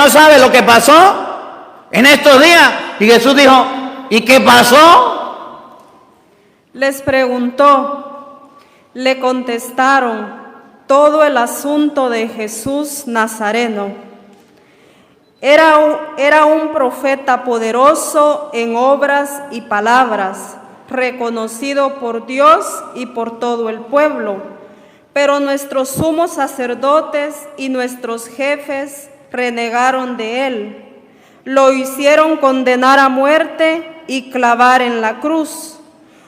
no sabe lo que pasó en estos días. Y Jesús dijo, ¿y qué pasó? Les preguntó, le contestaron todo el asunto de Jesús Nazareno. Era un profeta poderoso en obras y palabras, reconocido por Dios y por todo el pueblo. Pero nuestros sumos sacerdotes y nuestros jefes renegaron de él. Lo hicieron condenar a muerte y clavar en la cruz.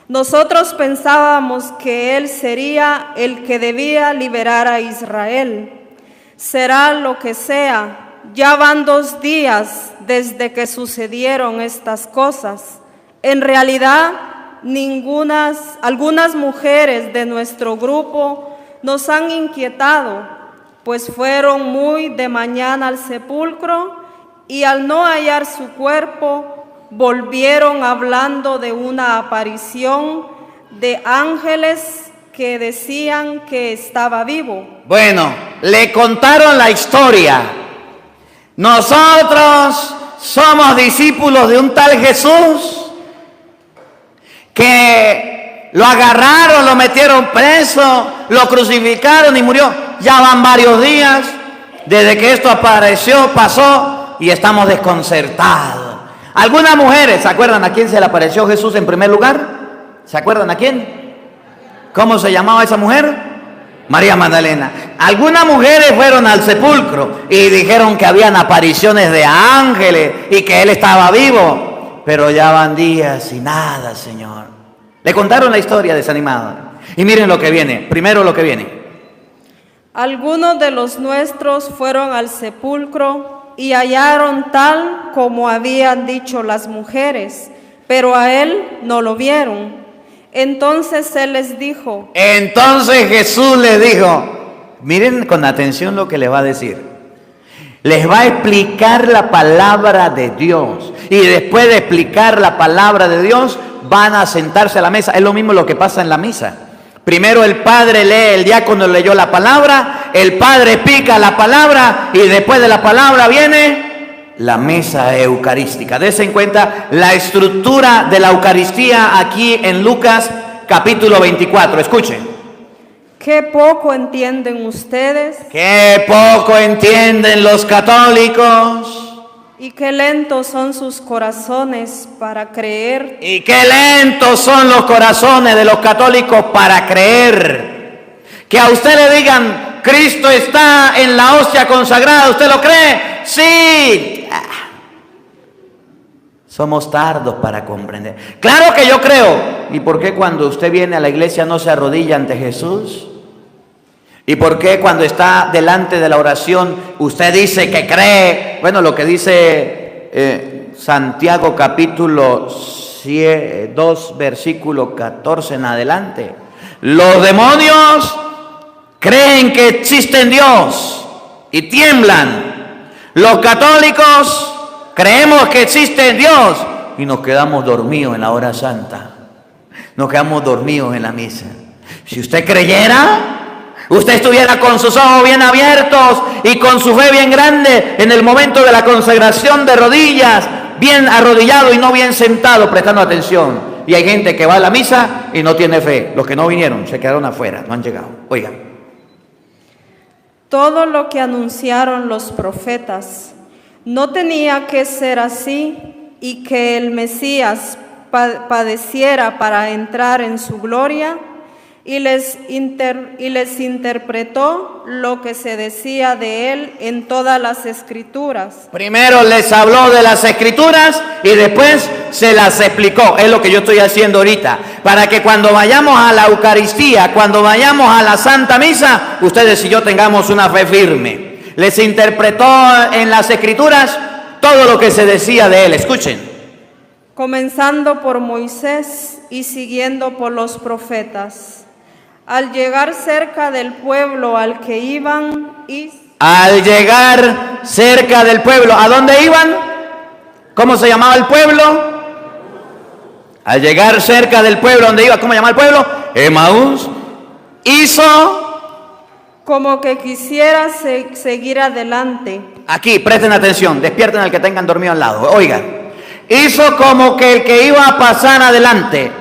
Nosotros pensábamos que él sería el que debía liberar a Israel. Será lo que sea. Ya van 2 días desde que sucedieron estas cosas. En realidad, algunas mujeres de nuestro grupo nos han inquietado, pues fueron muy de mañana al sepulcro y al no hallar su cuerpo, volvieron hablando de una aparición de ángeles que decían que estaba vivo. Bueno, le contaron la historia. Nosotros somos discípulos de un tal Jesús que lo agarraron, lo metieron preso, lo crucificaron y murió. Ya van varios días desde que esto apareció, pasó y estamos desconcertados. Algunas mujeres, ¿se acuerdan a quién se le apareció Jesús en primer lugar? ¿Se acuerdan a quién? ¿Cómo se llamaba esa mujer? María Magdalena. Algunas mujeres fueron al sepulcro y dijeron que habían apariciones de ángeles y que él estaba vivo, pero ya van días y nada, Señor. Le contaron la historia desanimada. Y miren lo que viene, primero lo que viene. Algunos de los nuestros fueron al sepulcro y hallaron tal como habían dicho las mujeres, pero a él no lo vieron. Entonces él les dijo. Entonces Jesús les dijo, miren con atención lo que les va a decir. Les va a explicar la palabra de Dios. Y después de explicar la palabra de Dios, van a sentarse a la mesa. Es lo mismo lo que pasa en la misa. Primero el padre lee, el diácono leyó la palabra, el padre explica la palabra y después de la palabra viene la mesa eucarística. Dense en cuenta la estructura de la Eucaristía aquí en Lucas capítulo 24. Escuchen. Qué poco entienden ustedes. Qué poco entienden los católicos. Y qué lentos son sus corazones para creer. Y qué lentos son los corazones de los católicos para creer. Que a usted le digan, Cristo está en la hostia consagrada, ¿usted lo cree? Sí. Somos tardos para comprender. Claro que yo creo. ¿Y por qué cuando usted viene a la iglesia no se arrodilla ante Jesús? ¿Y por qué cuando está delante de la oración usted dice que cree? Bueno, lo que dice Santiago capítulo 2, versículo 14 en adelante. Los demonios creen que existe Dios y tiemblan. Los católicos creemos que existe Dios y nos quedamos dormidos en la hora santa. Nos quedamos dormidos en la misa. Si usted creyera, usted estuviera con sus ojos bien abiertos y con su fe bien grande en el momento de la consagración de rodillas, bien arrodillado y no bien sentado, prestando atención. Y hay gente que va a la misa y no tiene fe. Los que no vinieron se quedaron afuera, no han llegado. Oigan. Todo lo que anunciaron los profetas no tenía que ser así y que el Mesías padeciera para entrar en su gloria. Y les interpretó lo que se decía de él en todas las escrituras. Primero les habló de las escrituras y después se las explicó. Es lo que yo estoy haciendo ahorita. Para que cuando vayamos a la Eucaristía, cuando vayamos a la Santa Misa, ustedes y yo tengamos una fe firme. Les interpretó en las escrituras todo lo que se decía de él. Escuchen. Comenzando por Moisés y siguiendo por los profetas. Al llegar cerca del pueblo al que iban Al llegar cerca del pueblo, ¿a dónde iban? ¿Cómo se llamaba el pueblo? Al llegar cerca del pueblo, ¿dónde iba? ¿Cómo se llamaba el pueblo? Emaús. Hizo como que quisiera seguir adelante. Aquí, presten atención, despierten al que tengan dormido al lado. Oigan, hizo como que el que iba a pasar adelante.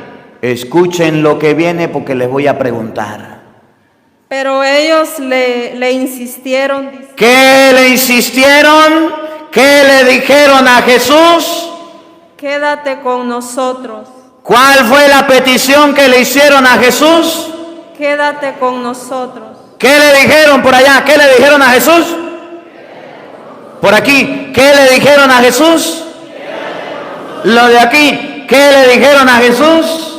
Escuchen lo que viene porque les voy a preguntar. Pero ellos le insistieron. ¿Qué le insistieron? ¿Qué le dijeron a Jesús? Quédate con nosotros. ¿Cuál fue la petición que le hicieron a Jesús? Quédate con nosotros. ¿Qué le dijeron por allá? ¿Qué le dijeron a Jesús? Por aquí, ¿qué le dijeron a Jesús? Lo de aquí, ¿qué le dijeron a Jesús?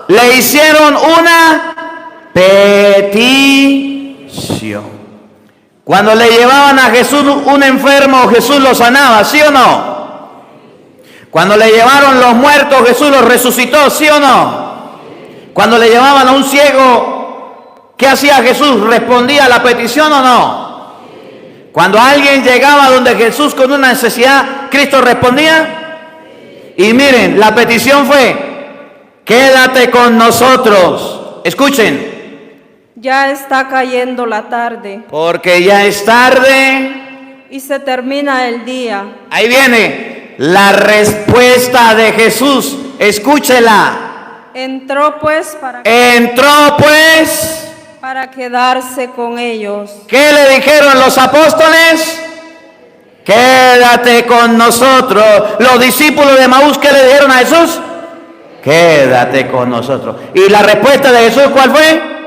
Le hicieron una petición. Cuando le llevaban a Jesús un enfermo, Jesús lo sanaba, ¿sí o no? Cuando le llevaron los muertos, Jesús los resucitó, ¿sí o no? Cuando le llevaban a un ciego, ¿qué hacía Jesús? ¿Respondía a la petición o no? Cuando alguien llegaba donde Jesús con una necesidad, ¿Cristo respondía? Y miren, la petición fue, quédate con nosotros. Escuchen. Ya está cayendo la tarde. Porque ya es tarde. Y se termina el día. Ahí viene la respuesta de Jesús. Escúchela. Entró pues para quedarse con ellos. ¿Qué le dijeron los apóstoles? Quédate con nosotros. Los discípulos de Emaús, ¿qué le dijeron a Jesús? Quédate con nosotros. ¿Y la respuesta de Jesús cuál fue?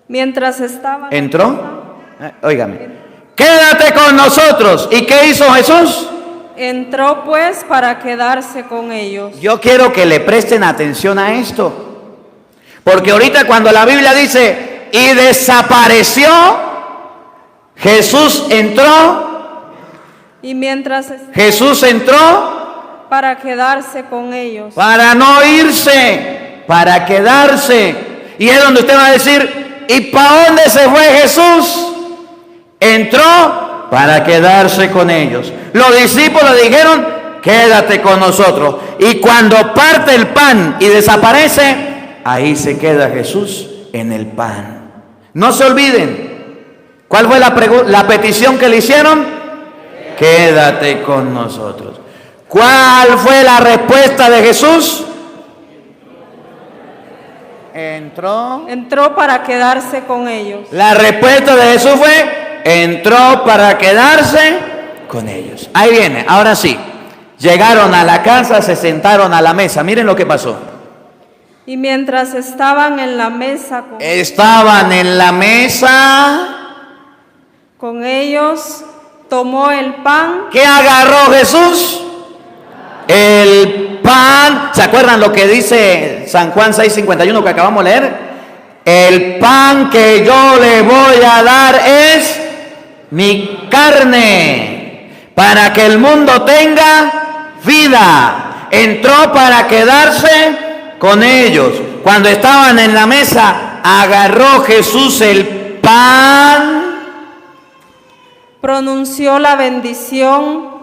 Mientras estaban... ¿Entró? Óigame. Quédate con nosotros. ¿Y qué hizo Jesús? Entró pues para quedarse con ellos. Yo quiero que le presten atención a esto. Porque ahorita cuando la Biblia dice, y desapareció, Jesús entró. Y mientras... Jesús entró para quedarse con ellos. Para no irse, para quedarse. Y es donde usted va a decir, ¿y para dónde se fue Jesús? Entró para quedarse con ellos. Los discípulos dijeron, quédate con nosotros. Y cuando parte el pan y desaparece, ahí se queda Jesús en el pan. No se olviden. ¿Cuál fue la petición que le hicieron? Quédate con nosotros. ¿Cuál fue la respuesta de Jesús? Entró para quedarse con ellos. La respuesta de Jesús fue, entró para quedarse con ellos. Ahí viene, ahora sí. Llegaron a la casa, se sentaron a la mesa. Miren lo que pasó. Y mientras estaban en la mesa con ellos, tomó el pan. ¿Qué agarró Jesús? El pan. ¿Se acuerdan lo que dice San Juan 6:51 que acabamos de leer? El pan que yo le voy a dar es mi carne, para que el mundo tenga vida. Entró para quedarse con ellos. Cuando estaban en la mesa, agarró Jesús el pan, pronunció la bendición,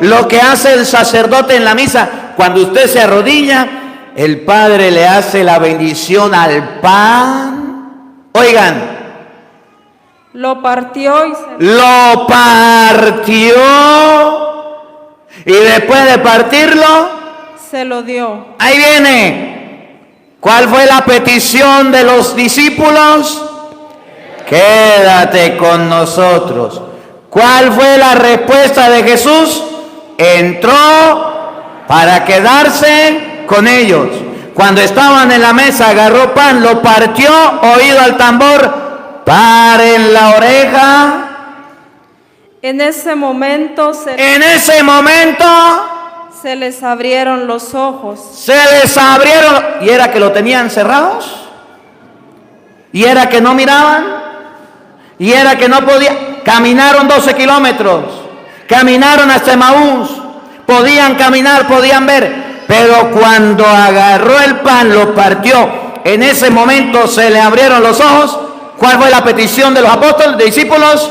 lo que hace el sacerdote en la misa. Cuando usted se arrodilla, el Padre le hace la bendición al pan. Oigan, lo partió y después de partirlo, se lo dio. Ahí viene. ¿Cuál fue la petición de los discípulos? Quédate con nosotros. ¿Cuál fue la respuesta de Jesús? Entró para quedarse con ellos. Cuando estaban en la mesa, agarró pan, lo partió, oído al tambor, paren la oreja. En ese momento se les abrieron los ojos. ¿Y era que lo tenían cerrados? ¿Y era que no miraban? ¿Y era que no podían? Caminaron 12 kilómetros, caminaron hasta Emaús, podían caminar, podían ver, pero cuando agarró el pan, lo partió, en ese momento se le abrieron los ojos. ¿Cuál fue la petición de los apóstoles, de discípulos?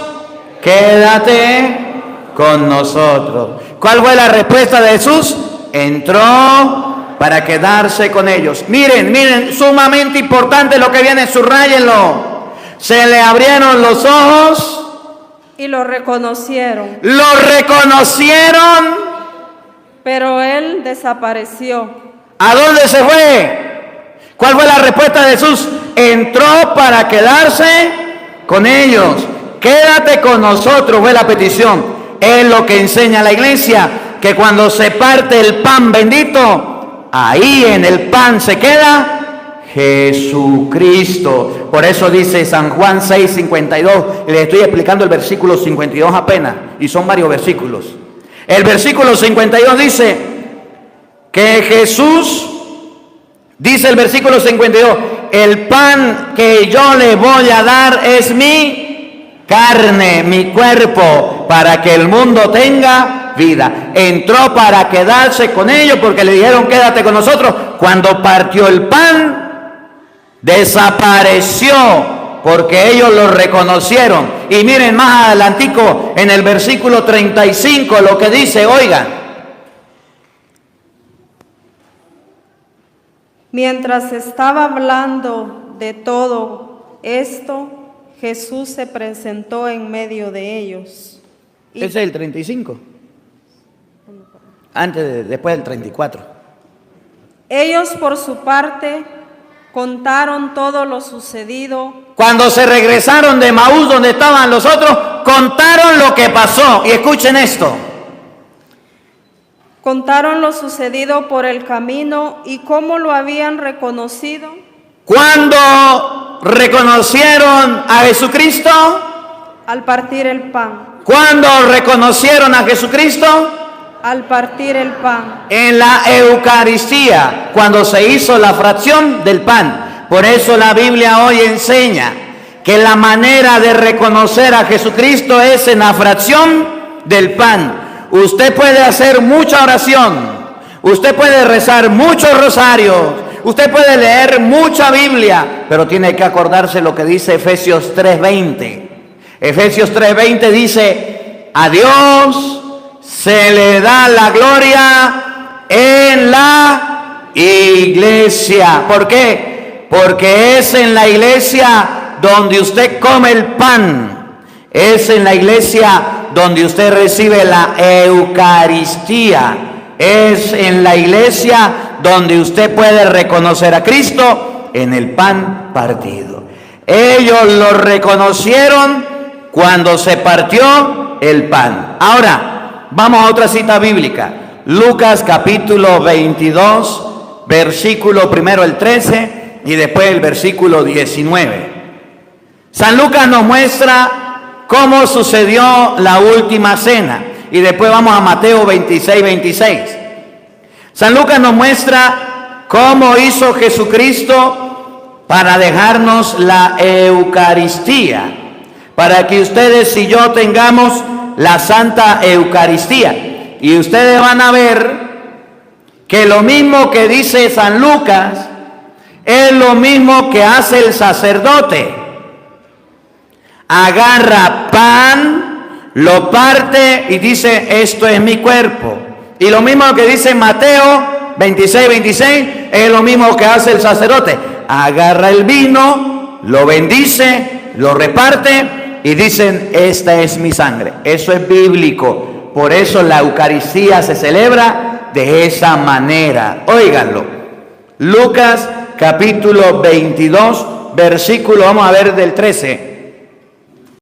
Quédate con nosotros. ¿Cuál fue la respuesta de Jesús? Entró para quedarse con ellos. Miren, sumamente importante lo que viene, subrayenlo. Se le abrieron los ojos. Y lo reconocieron. Lo reconocieron. Pero él desapareció. ¿A dónde se fue? ¿Cuál fue la respuesta de Jesús? Entró para quedarse con ellos. Quédate con nosotros, fue la petición. Es lo que enseña la iglesia, que cuando se parte el pan bendito, ahí en el pan se queda Jesucristo. Por eso dice San Juan 6:52. Le estoy explicando el versículo 52 apenas, y son varios versículos. El versículo 52 dice que Jesús, dice el versículo 52, el pan que yo le voy a dar es mi carne, mi cuerpo, para que el mundo tenga vida. Entró para quedarse con ellos porque le dijeron quédate con nosotros. Cuando partió el pan, desapareció porque ellos lo reconocieron. Y miren más adelantico en el versículo 35 lo que dice, oigan. Mientras estaba hablando de todo esto, Jesús se presentó en medio de ellos. Ese es el 35. Después del 34. Ellos por su parte contaron todo lo sucedido. Cuando se regresaron de Maús, donde estaban los otros, contaron lo que pasó. Y escuchen esto. Contaron lo sucedido por el camino y cómo lo habían reconocido. Cuando reconocieron a Jesucristo. Al partir el pan. Cuando reconocieron a Jesucristo. Al partir el pan. En la Eucaristía, cuando se hizo la fracción del pan. Por eso la Biblia hoy enseña que la manera de reconocer a Jesucristo es en la fracción del pan. Usted puede hacer mucha oración, usted puede rezar muchos rosarios, usted puede leer mucha Biblia, pero tiene que acordarse lo que dice Efesios 3:20. Efesios 3:20 dice, a Dios se le da la gloria en la iglesia. ¿Por qué? Porque es en la iglesia donde usted come el pan. Es en la iglesia donde usted recibe la Eucaristía. Es en la iglesia donde usted puede reconocer a Cristo en el pan partido. Ellos lo reconocieron cuando se partió el pan. Ahora, vamos a otra cita bíblica. Lucas capítulo 22, versículo primero el 13 y después el versículo 19. San Lucas nos muestra cómo sucedió la última cena. Y después vamos a Mateo 26. San Lucas nos muestra cómo hizo Jesucristo para dejarnos la Eucaristía. Para que ustedes y yo tengamos la Santa Eucaristía. Y ustedes van a ver que lo mismo que dice San Lucas es lo mismo que hace el sacerdote. Agarra pan, lo parte y dice, esto es mi cuerpo. Y lo mismo que dice Mateo 26 es lo mismo que hace el sacerdote. Agarra el vino, lo bendice, lo reparte y dicen, esta es mi sangre. Eso es bíblico. Por eso la Eucaristía se celebra de esa manera. Óiganlo. Lucas capítulo 22, versículo, vamos a ver del 13.